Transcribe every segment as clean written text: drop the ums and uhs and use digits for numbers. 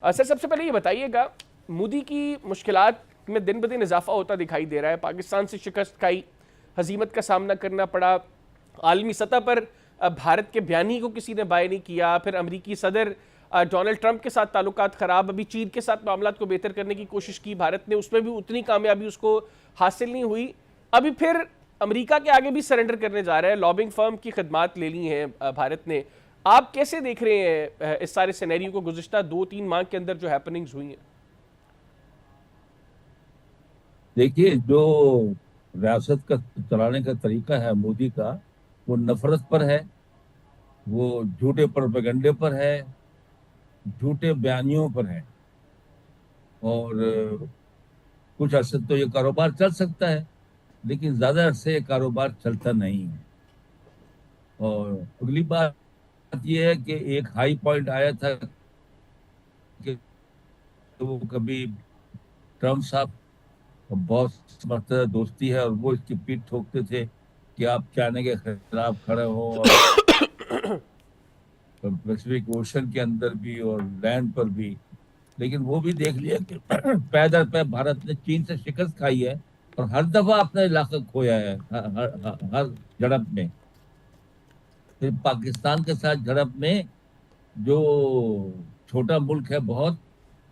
Sir, सबसे पहले ये बताइएगा, मोदी की मुश्किलात में दिन ब दिन इजाफा होता दिखाई दे रहा है। पाकिस्तान से शिकस्त खाई, हजीमत का सामना करना पड़ा। आलमी सतह पर भारत के बयानी को किसी ने बाय नहीं किया। फिर अमरीकी सदर डोनाल्ड ट्रंप के साथ ताल्लुकात खराब। अभी चीन के साथ मामला को बेहतर करने की कोशिश की भारत ने, उसमें भी उतनी कामयाबी उसको हासिल नहीं हुई। अभी फिर अमेरिका के आगे भी सरेंडर करने जा रहा है। लॉबिंग फर्म की खदमात ले ली हैं भारत ने। आप कैसे देख रहे हैं इस सारे सिनेरियो को, गुज़िश्ता 2-3 माह के अंदर जो हैपनिंग्स हुई हैं? देखिए, जो रियासत का चलाने का तरीका है मोदी का, वो नफरत पर है, वो झूठे प्रोपेगंडे पर है, झूठे बयानियों पर है। और कुछ अरसे तो ये कारोबार चल सकता है, लेकिन ज्यादा अरसे ये कारोबार चलता नहीं है। और अगली बात ये है कि एक हाई पॉइंट आया था कि वो कभी ट्रम्प साहब बहुत समझते दोस्ती है और वो इसकी पीठ ठोकते थे कि आप चाइना के खिलाफ खड़े हो, और पैसिफिक ओशन के अंदर भी और लैंड पर भी। लेकिन वो भी देख लिया कि पै दर पै भारत ने चीन से शिकस्त खाई है और हर दफा अपना इलाका खोया है, हर झड़प में। फिर पाकिस्तान के साथ झड़प में जो छोटा मुल्क है बहुत,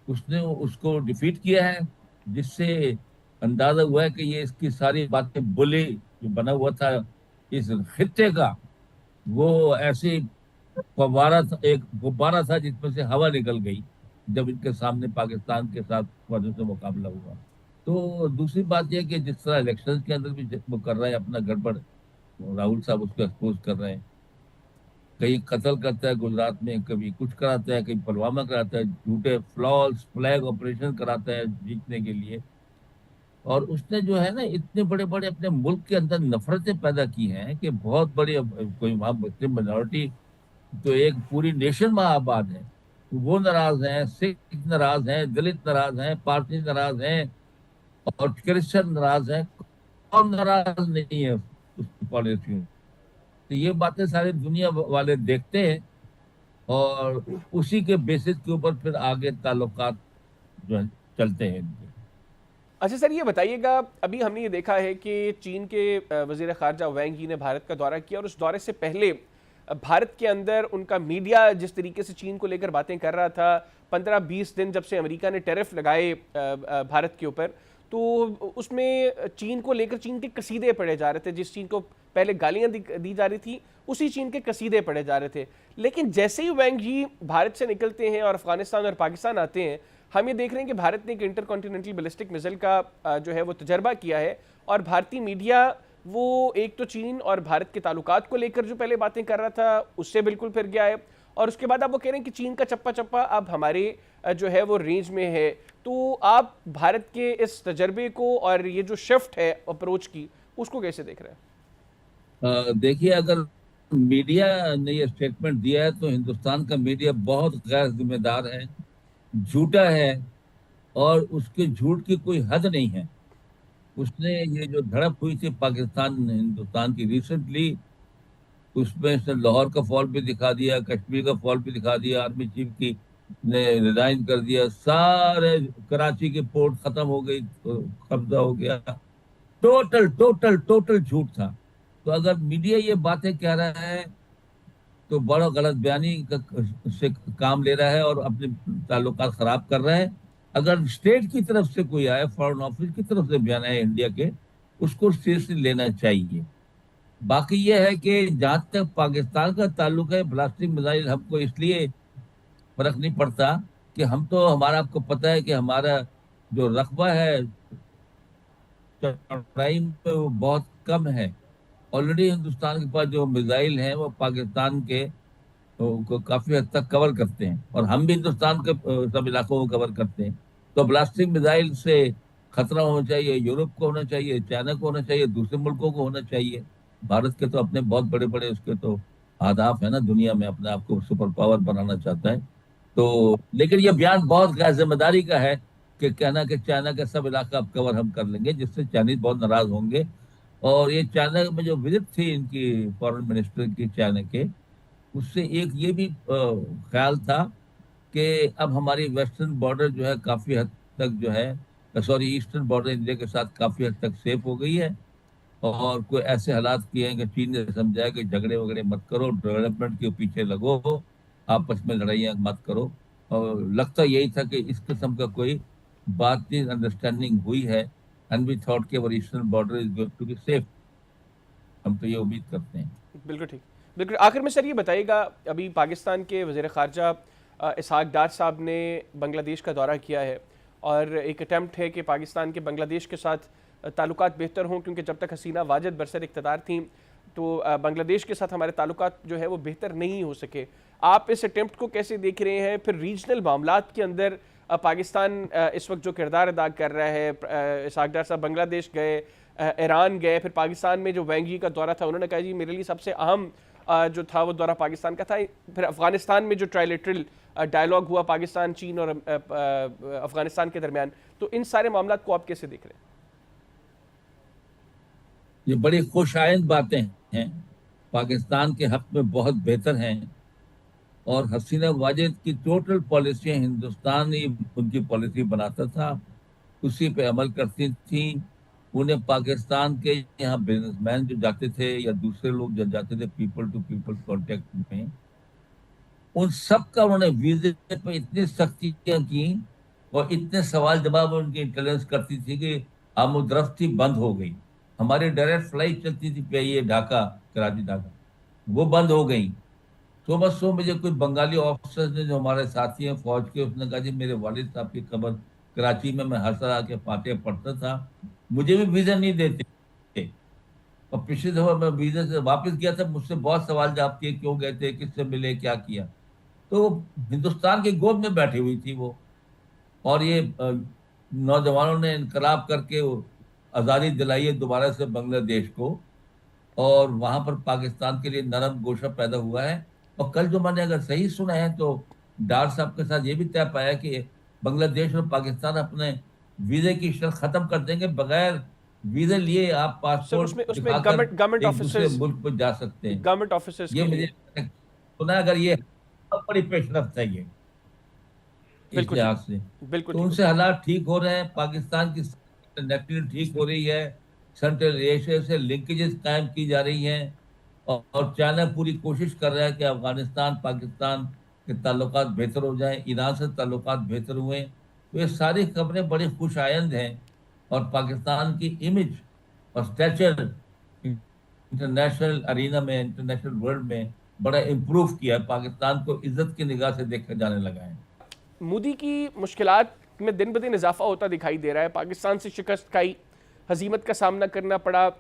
उसने उसको डिफीट किया है, जिससे अंदाजा हुआ है कि ये इसकी सारी बातें बोले जो बना हुआ था इस खित्ते का, वो ऐसे फव्वारा था, एक गुब्बारा था जिसमें से हवा निकल गई जब इनके सामने पाकिस्तान के साथ वजह से मुकाबला हुआ। तो दूसरी बात यह कि जिस तरह इलेक्शन के अंदर भी वो कर रहे हैं अपना गड़बड़, राहुल साहब उसको एक्सपोज कर रहे हैं। कहीं कत्ल करता है गुजरात में, कभी कुछ कराता है, कहीं पुलवामा कराता है, झूठे फ्लॉल्स फ्लैग ऑपरेशन कराता है जीतने के लिए। और उसने जो है ना इतने बड़े बड़े अपने मुल्क के अंदर नफरतें पैदा की हैं कि बहुत बड़ी, कोई वहां मुस्लिम माइनॉरिटी, तो एक पूरी नेशन वहां आबाद है, तो वो नाराज हैं, सिख नाराज हैं, दलित नाराज हैं, पारसी नाराज हैं, और क्रिश्चियन नाराज हैं। कौन नाराज नहीं है उसकी पॉलिसी? तो ये बातें सारी दुनिया वाले देखते हैं, और उसी के बेसिस के ऊपर फिर आगे ताल्लुकात जो है चलते हैं इनके। अच्छा सर, ये बताइएगा, अभी हमने ये देखा है कि चीन के वजीर खारजा वैंग यी ने भारत का दौरा किया, और उस दौरे से पहले भारत के अंदर उनका मीडिया जिस तरीके से चीन को लेकर बातें कर रहा था, 15-20 दिन जब से अमेरिका ने टैरिफ लगाए भारत के ऊपर, तो उसमें चीन को लेकर चीन के कसीदे पढ़े जा रहे थे। जिस चीन को पहले गालियां दी जा रही थी, उसी चीन के कसीदे पढ़े जा रहे थे। लेकिन जैसे ही वैंग यी भारत से निकलते हैं और अफगानिस्तान और पाकिस्तान आते हैं, हम ये देख रहे हैं कि भारत ने एक इंटरकॉन्टिनेंटल बैलिस्टिक मिसाइल का जो है वो तजर्बा किया है। और भारतीय मीडिया वो एक तो चीन और भारत के ताल्लुकात को लेकर जो पहले बातें कर रहा था, उससे बिल्कुल फिर गया है। और उसके बाद आप वो कह रहे हैं कि चीन का चप्पा चप्पा अब हमारे जो है वो रेंज में है। तो आप भारत के इस तजर्बे को और ये जो शिफ्ट है अप्रोच की, उसको कैसे देख रहे हैं? देखिए, अगर मीडिया ने ये स्टेटमेंट दिया है तो हिंदुस्तान का मीडिया बहुत गैर जिम्मेदार है, झूठा है, और उसके झूठ की कोई हद नहीं है। उसने ये जो झड़प हुई थी पाकिस्तान हिंदुस्तान की रिसेंटली, उसमें से लाहौर का फॉल भी दिखा दिया, कश्मीर का फॉल भी दिखा दिया, आर्मी चीफ की ने रिजाइन कर दिया, सारे कराची के पोर्ट खत्म हो गई, कब्जा हो गया। टोटल टोटल टोटल झूठ था। तो अगर मीडिया ये बातें कह रहा है तो बड़ा गलत बयानी से काम ले रहा है और अपने ताल्लुकात खराब कर रहा है। अगर स्टेट की तरफ से कोई आए, फॉरेन ऑफिस की तरफ से बयान आए इंडिया के, उसको सीरियसली लेना चाहिए। बाकी ये है कि जहां तक पाकिस्तान का ताल्लुक है, ब्लास्टिक मिसाइल हमको इसलिए फर्क नहीं पड़ता कि हम तो, हमारा आपको पता है कि हमारा जो रकबा है चौड़ाई में वो बहुत कम है। ऑलरेडी हिंदुस्तान के पास जो मिसाइल हैं वो पाकिस्तान के को काफी हद तक कवर करते हैं, और हम भी हिंदुस्तान के सब इलाकों को कवर करते हैं। तो ब्लास्टिक मिसाइल से खतरा होना चाहिए, यूरोप को होना चाहिए, चाइना को होना चाहिए, दूसरे मुल्कों को होना चाहिए। भारत के तो अपने बहुत बड़े बड़े उसके तो आदाफ है ना, दुनिया में अपने आप को सुपर पावर बनाना चाहता है। तो लेकिन ये बयान बहुत गैर जिम्मेदारी का है कि कहना कि चाइना का सब इलाका अब कवर हम कर लेंगे, जिससे चाइनीज बहुत नाराज होंगे। और ये चाइना में जो विजिट थी इनकी फॉरेन मिनिस्टर की चाइना के, उससे एक ये भी ख्याल था कि अब हमारी वेस्टर्न बॉर्डर जो है काफी हद तक जो है, सॉरी, ईस्टर्न बॉर्डर इंडिया के साथ काफी हद तक सेफ हो गई है। और कोई ऐसे हालात किए हैं कि चीन ने समझा है कि झगड़े वगड़े मत करो, डेवलपमेंट के पीछे लगो, आपस में लड़ाइयाँ मत करो। और लगता यही था कि इस किस्म का कोई बातचीत अंडरस्टैंडिंग हुई है, एंड वी थॉट कि our eastern border is going to be safe. हम तो ये उम्मीद करते हैं। बिल्कुल ठीक। बिल्कुल आखिर में सर ये बताइएगा, अभी पाकिस्तान के वज़ीर ख़ारजा इसहाक डार साहब ने बांग्लादेश का दौरा किया है और एक अटैम्प्ट है कि पाकिस्तान के बांग्लादेश के साथ ताल्लुकात बेहतर हों, क्योंकि जब तक हसीना वाजिद बरसर इक़्तिदार थीं तो बांग्लादेश के साथ हमारे ताल्लुकात जो है वो बेहतर नहीं हो सके। आप इस अटैम्प्ट को कैसे देख रहे हैं? फिर रीजनल मामलात के अंदर पाकिस्तान इस वक्त जो किरदार अदा कर रहा है, इसहाक डार साहब बांग्लादेश गए, ईरान गए, फिर पाकिस्तान में जो वैंग यी का दौरा था, उन्होंने कहा जी मेरे लिए सबसे अहम जो था वो दौरा पाकिस्तान का था। फिर अफगानिस्तान में जो ट्रायलेटरल डायलॉग हुआ पाकिस्तान, चीन और अफगानिस्तान के दरमियान, तो इन सारे मामलात को आप कैसे देख रहे हैं? ये बड़ी खुशाइंद बातें हैं, पाकिस्तान के हक में बहुत बेहतर हैं। और हसीना वाजिद की टोटल पॉलिसी हिंदुस्तान ही उनकी पॉलिसी बनाता था, उसी पे अमल करती थी। उन्हें पाकिस्तान के यहाँ बिजनेसमैन जो जाते थे या दूसरे लोग जो जाते थे पीपल टू पीपल कांटेक्ट में, उन सब का उन्होंने वीजे पे इतनी सख्तियां की और इतने सवाल जवाब उनकी इंटेलिजेंस करती थी कि आमदरफ्ती बंद हो गई। हमारी डायरेक्ट फ्लाइट चलती थी पीआईए ढाका, कराची ढाका, वो बंद हो गई। सुबह सो मुझे कोई बंगाली ऑफिसर ने, जो हमारे साथी हैं फौज के, उसने कहा जी मेरे वालिद साहब की कब्र कराची में, मैं हर साल आके फातिहा पढ़ता था, मुझे भी वीजा नहीं देते थे। और पिछले दफा मैं वीजा से वापस गया था, मुझसे बहुत सवाल जवाब किए, क्यों गए थे, किससे मिले, क्या किया। तो हिंदुस्तान की गोद में बैठी हुई थी वो। और ये नौजवानों ने इनकलाब करके आज़ादी दिलाई है दोबारा से बांग्लादेश को, और वहां पर पाकिस्तान के लिए नरम गोशा पैदा हुआ है। और कल जो मैंने अगर सही सुना है तो डार साहब के साथ ये भी तय पाया कि बांग्लादेश और पाकिस्तान अपने वीजे की शर्त खत्म कर देंगे, बगैर वीजे लिए आप सर पासपोर्ट उसमें उसमें दिखाकर गवर्नमेंट एक दूसरे ऑफिसर्स, मुल्क पर जा सकते हैं। गवर्नमेंट ऑफिसर्स ये के मुझे लिए। सुना है, अगर ये बहुत बड़ी पेशरफ है ये, इस बिल्कुल ठीक। लिहाज से। बिल्कुल तो ठीक। उनसे हालात ठीक हो रहे हैं, पाकिस्तान की कनेक्टिविटी ठीक हो रही है, सेंट्रल एशिया से लिंकेजेस कायम की जा रही हैं। और चाइना पूरी कोशिश कर रहा है कि अफगानिस्तान पाकिस्तान के ताल्लुकात बेहतर हो जाएं, ईरान से ताल्लुकात बेहतर हुए। तो ये सारी खबरें बड़ी खुशायंद हैं, और पाकिस्तान की इमेज और स्टैचर इंटरनेशनल अरीना में, इंटरनेशनल वर्ल्ड में बड़ा इम्प्रूव किया है। पाकिस्तान को इज्जत की निगाह से देखा जाने लगा है। मोदी की मुश्किलात में दिन ब दिन इजाफा होता दिखाई दे रहा है। पाकिस्तान से शिकस्त खाई, हजीमत का सामना करना पड़ा,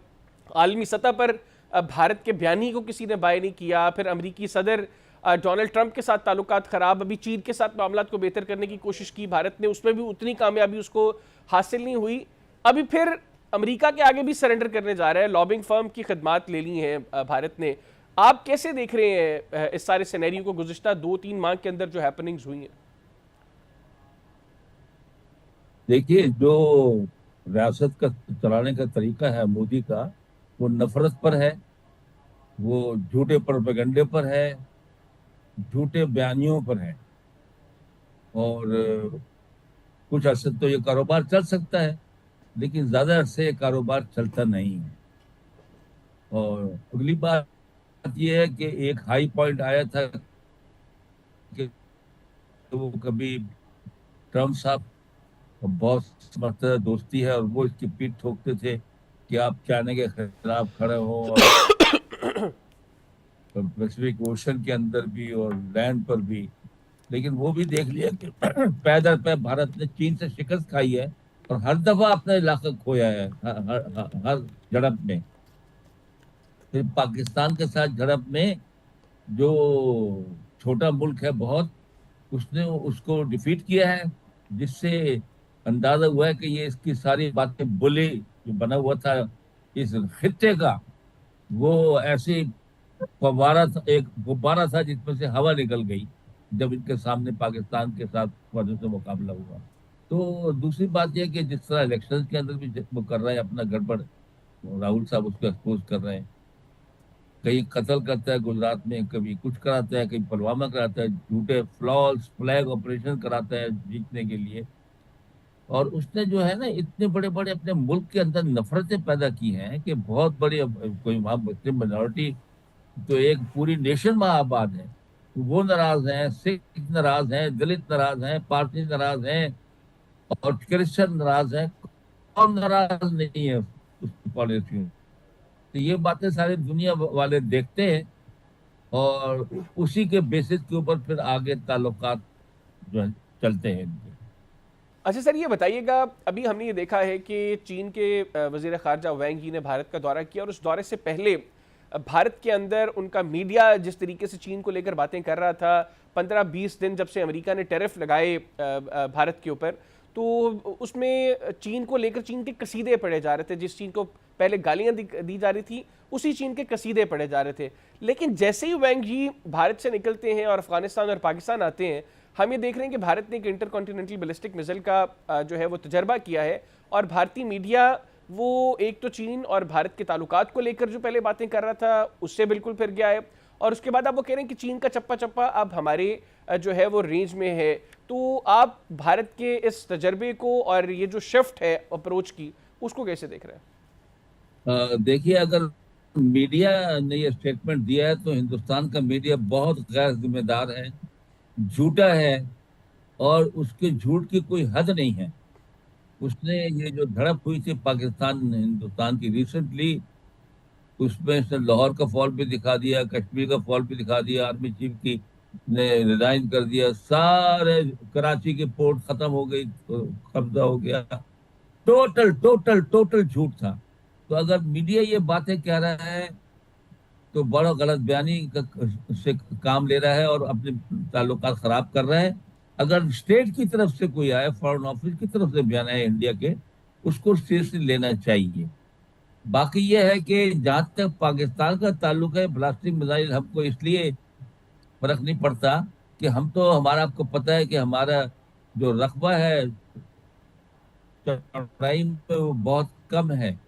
आलमी सतह पर भारत के बयान ही को किसी ने बाय नहीं किया। फिर अमरीकी सदर डोनाल्ड ट्रंप के साथ ताल्लुकात ख़राब, अभी चीन के साथ मामलात को बेहतर करने की कोशिश की भारत ने, उसमें भी उतनी कामयाबी उसको हासिल नहीं हुई। अभी फिर अमेरिका के आगे भी सरेंडर करने जा रहा है, लॉबिंग फर्म की खदमात ले ली हैं भारत ने। आप कैसे देख रहे हैं इस सारे सिनेरियो को, गुज़िश्ता 2-3 माह के अंदर जो हैपनिंग्स हुई हैं? देखिए, जो रियासत का चलाने का तरीका है मोदी का, वो नफरत पर है, वो झूठे प्रोपेगेंडे पर है, झूठे बयानियों पर है। और कुछ अर्से तो ये कारोबार चल सकता है, लेकिन ज्यादा अरसे ये कारोबार चलता नहीं है। और अगली बात ये है कि एक हाई पॉइंट आया था कि वो कभी ट्रम्प साहब बहुत समझदार दोस्ती है, और वो इसकी पीठ ठोकते थे कि आप चाइना के खिलाफ खड़े हो, और पैसिफिक ओशन के अंदर भी और लैंड पर भी। लेकिन वो भी देख लिया कि पै दर पै भारत ने चीन से शिकस्त खाई है, और हर दफा अपना इलाका खोया है, हर झड़प में। फिर पाकिस्तान के साथ झड़प में जो छोटा मुल्क है बहुत, उसने उसको डिफीट किया है, जिससे अंदाजा हुआ है कि ये इसकी सारी बातें बुली जो बना हुआ था इस खित्ते का, वो ऐसे फव्वारा था, एक गुब्बारा था जिसमें से हवा निकल गई जब इनके सामने पाकिस्तान के साथ फौजों से मुकाबला हुआ। तो दूसरी बात यह कि जिस तरह इलेक्शन के अंदर भी वो कर रहे हैं अपना गड़बड़, राहुल साहब उसको एक्सपोज कर रहे हैं, कहीं कत्ल करता है गुजरात में, कभी कुछ कराता है, कहीं पुलवामा कराता है, झूठे फ्लॉल्स फ्लैग ऑपरेशन कराता है जीतने के लिए। और उसने जो है ना इतने बड़े बड़े अपने मुल्क के अंदर नफरतें पैदा की हैं कि बहुत बड़ी, कोई वहां मुस्लिम माइनॉरिटी, तो एक पूरी नेशन वहां आबाद है, वो नाराज हैं, सिख नाराज हैं, दलित नाराज हैं, पारसी नाराज हैं, और क्रिश्चियन नाराज हैं। कौन नाराज नहीं है उस पॉलिसी। तो ये बातें सारी दुनिया वाले देखते हैं, और उसी के बेसिस के ऊपर फिर आगे ताल्लुकात जो है चलते हैं इनके। अच्छा सर, ये बताइएगा, अभी हमने ये देखा है कि चीन के वजीर खारजा वैंग यी ने भारत का दौरा किया और उस दौरे से पहले भारत के अंदर उनका मीडिया जिस तरीके से चीन को लेकर बातें कर रहा था, 15-20 दिन जब से अमेरिका ने टैरिफ लगाए भारत के ऊपर, तो उसमें चीन को लेकर चीन के कसीदे पढ़े जा रहे थे। जिस चीन को पहले गालियां दी जा रही थी, उसी चीन के कसीदे पढ़े जा रहे थे। लेकिन जैसे ही वैंग यी भारत से निकलते हैं और अफगानिस्तान और पाकिस्तान आते हैं, हम ये देख रहे हैं कि भारत ने एक इंटरकॉन्टिनेंटल बैलिस्टिक मिसाइल का जो है वो तजर्बा किया है, और भारतीय मीडिया वो एक तो चीन और भारत के ताल्लुकात को लेकर जो पहले बातें कर रहा था उससे बिल्कुल फिर गया है, और उसके बाद अब वो कह रहे हैं कि चीन का चप्पा चप्पा अब हमारे जो है वो रेंज में है। तो आप भारत के इस तजर्बे को और ये जो शिफ्ट है अप्रोच की, उसको कैसे देख रहे हैं? देखिए, अगर मीडिया ने ये स्टेटमेंट दिया है तो हिंदुस्तान का मीडिया बहुत गैर जिम्मेदार है, झूठा है, और उसके झूठ की कोई हद नहीं है। उसने ये जो झड़प हुई थी पाकिस्तान हिंदुस्तान की रिसेंटली, उसमें इसने लाहौर का फॉल भी दिखा दिया, कश्मीर का फॉल भी दिखा दिया, आर्मी चीफ की ने रिजाइन कर दिया, सारे कराची की पोर्ट खत्म हो गई, तो कब्जा हो गया। टोटल टोटल टोटल झूठ था। तो अगर मीडिया ये बातें कह रहा है तो बड़ा गलत बयानी से काम ले रहा है और अपने ताल्लुकात खराब कर रहा है। अगर स्टेट की तरफ से कोई आए, फॉरेन ऑफिस की तरफ से बयान आए इंडिया के, उसको सीरियसली लेना चाहिए। बाकी ये है कि जहां तक पाकिस्तान का ताल्लुक है, ब्लास्टिक मिसाइल हमको इसलिए फर्क नहीं पड़ता कि हम तो, हमारा आपको पता है कि हमारा जो रकबा है चौड़ाई में वो बहुत कम है।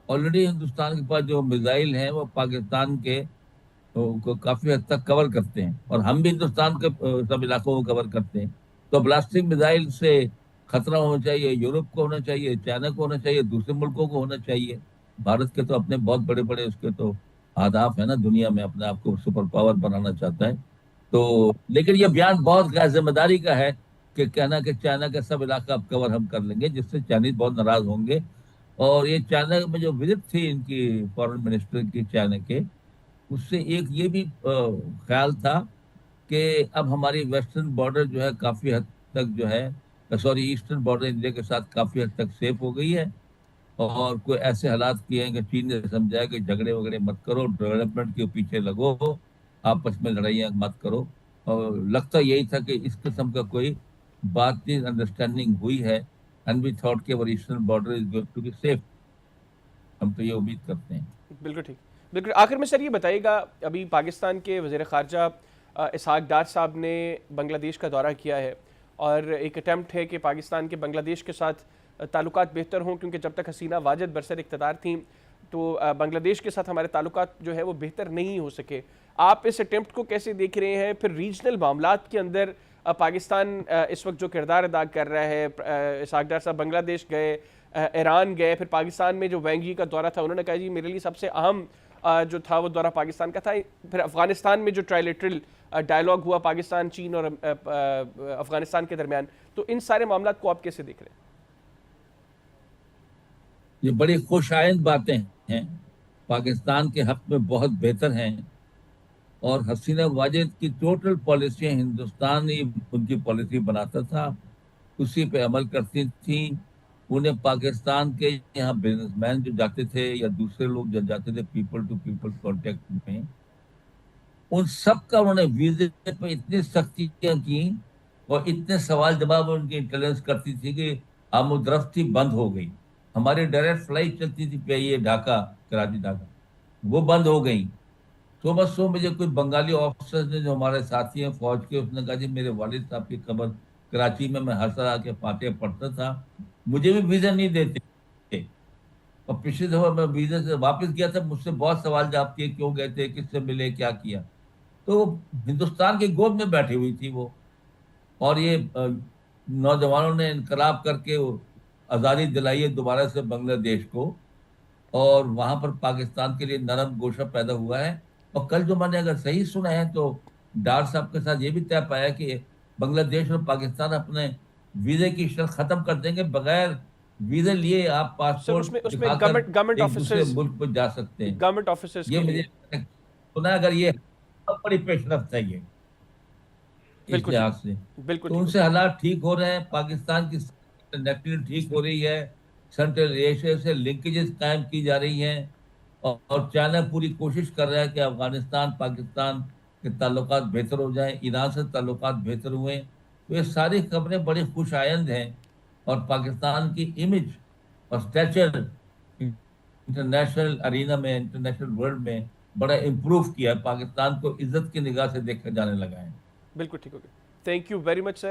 ऑलरेडी हिंदुस्तान के पास जो मिसाइल हैं वो पाकिस्तान के को काफी हद तक कवर करते हैं, और हम भी हिंदुस्तान के सब इलाकों को कवर करते हैं। तो ब्लास्टिक मिसाइल से खतरा होना चाहिए यूरोप को, होना चाहिए चाइना को, होना चाहिए दूसरे मुल्कों को, होना चाहिए। भारत के तो अपने बहुत बड़े बड़े उसके तो अहदाफ है ना, दुनिया में अपने आप को सुपर पावर बनाना चाहता है। तो लेकिन ये बयान बहुत गैर जिम्मेदारी का है कि कहना कि चाइना का सब इलाका अब कवर हम कर लेंगे, जिससे चाइनीज बहुत नाराज होंगे। और ये चाइना में जो विजिट थी इनकी फॉरेन मिनिस्टर की चाइना के, उससे एक ये भी ख्याल था कि अब हमारी वेस्टर्न बॉर्डर जो है काफी हद तक जो है, सॉरी ईस्टर्न बॉर्डर इंडिया के साथ काफी हद तक सेफ हो गई है। और कोई ऐसे हालात किए हैं कि चीन ने समझा है कि झगड़े वगड़े मत करो, डेवलपमेंट के पीछे लगो, आपस में लड़ाइयाँ मत करो। और लगता यही था कि इस किस्म का कोई बातचीत अंडरस्टैंडिंग हुई है, एंड वी थॉट कि our eastern border is going to be safe. हम तो ये उम्मीद करते हैं। बिल्कुल ठीक। बिल्कुल आखिर में सर ये बताइएगा, अभी पाकिस्तान के वज़ीर ख़ारजा इसहाक डार साहब ने बांग्लादेश का दौरा किया है, और एक अटैम्प्ट है कि पाकिस्तान के बांग्लादेश के साथ ताल्लुकात बेहतर हों, क्योंकि जब तक हसीना वाजिद बरसर इक़्तिदार थी तो बांग्लादेश के साथ हमारे ताल्लुकात जो है वो बेहतर नहीं हो सके। आप इस अटैम्प्ट को कैसे देख रहे हैं? फिर रीजनल मामलात के अंदर पाकिस्तान इस वक्त जो किरदार अदा कर रहा है, इसहाक डार साहब बांग्लादेश गए, ईरान गए, फिर पाकिस्तान में जो वैंग यी का दौरा था, उन्होंने कहा जी मेरे लिए सबसे अहम जो था वो दौरा पाकिस्तान का था। फिर अफगानिस्तान में जो ट्रायलेटरल डायलॉग हुआ पाकिस्तान, चीन और अफगानिस्तान के दरमियान, तो इन सारे मामला को आप कैसे देख रहे हैं? ये बड़ी खुशाइंद बातें हैं, पाकिस्तान के हक में बहुत बेहतर हैं। और हसीना वाजिद की टोटल पॉलिसी हिंदुस्तान ही उनकी पॉलिसी बनाता था, उसी पे अमल करती थी। उन्हें पाकिस्तान के यहाँ बिजनेसमैन जो जाते थे या दूसरे लोग जो जाते थे पीपल टू पीपल कॉन्टेक्ट में, उन सब का उन्होंने वीजे पे इतनी सख्तियां की, और इतने सवाल जवाब उनकी इंटेलिजेंस करती थी कि आमुद्रफ्ती बंद हो गई। हमारी डायरेक्ट फ्लाइट चलती थी पीआईए ढाका, कराची ढाका, वो बंद हो गई। सुबह 100 बजे कोई बंगाली ऑफिसर ने, जो हमारे साथी हैं फौज के, उसने कहा जी मेरे वालिद साहब की कब्र कराची में, मैं हर साल आके फातिहा पढ़ता था, मुझे भी वीजा नहीं देते। और पिछली दफा मैं वीजा से वापस गया था, मुझसे बहुत सवाल जवाब किए, क्यों गए थे, किससे मिले, क्या किया। तो हिंदुस्तान की गोद में बैठी हुई थी वो। और ये नौजवानों ने इनकलाब करके वो आज़ादी दिलाई है दोबारा से बांग्लादेश को। और वहां पर पाकिस्तान के लिए नरम गोशा पैदा हुआ है। और कल जो मैंने अगर सही सुना है तो डार साहब के साथ ये भी तय पाया कि बांग्लादेश और पाकिस्तान अपने वीजे की शर्त खत्म कर देंगे, बगैर वीजे लिए आप सर पासपोर्ट उसमें उसमें दिखाकर गवर्नमेंट एक दूसरे ऑफिसर्स, मुल्क में जा सकते हैं। गवर्नमेंट ऑफिसर्स ये के मुझे लिए। सुना है, अगर ये बहुत बड़ी पेशरफ्त है ये, इस बिल्कुल ठीक, लिहाज से। बिल्कुल तो ठीक उनसे होगा। हालात ठीक हो रहे हैं, पाकिस्तान की कनेक्टिविटी ठीक हो रही है, सेंट्रल एशिया से लिंकेजेस कायम की जा रही हैं। और चाइना पूरी कोशिश कर रहा है कि अफगानिस्तान पाकिस्तान के ताल्लुकात बेहतर हो जाएं, ईरान से ताल्लुकात बेहतर हुए। तो ये सारी खबरें बड़ी खुश आयंद हैं। और पाकिस्तान की इमेज और स्टैचर इंटरनेशनल अरीना में, इंटरनेशनल वर्ल्ड में बड़ा इम्प्रूव किया है। पाकिस्तान को इज्जत की निगाह से देखा जाने लगा है। बिल्कुल ठीक होगा। Thank you very much sir.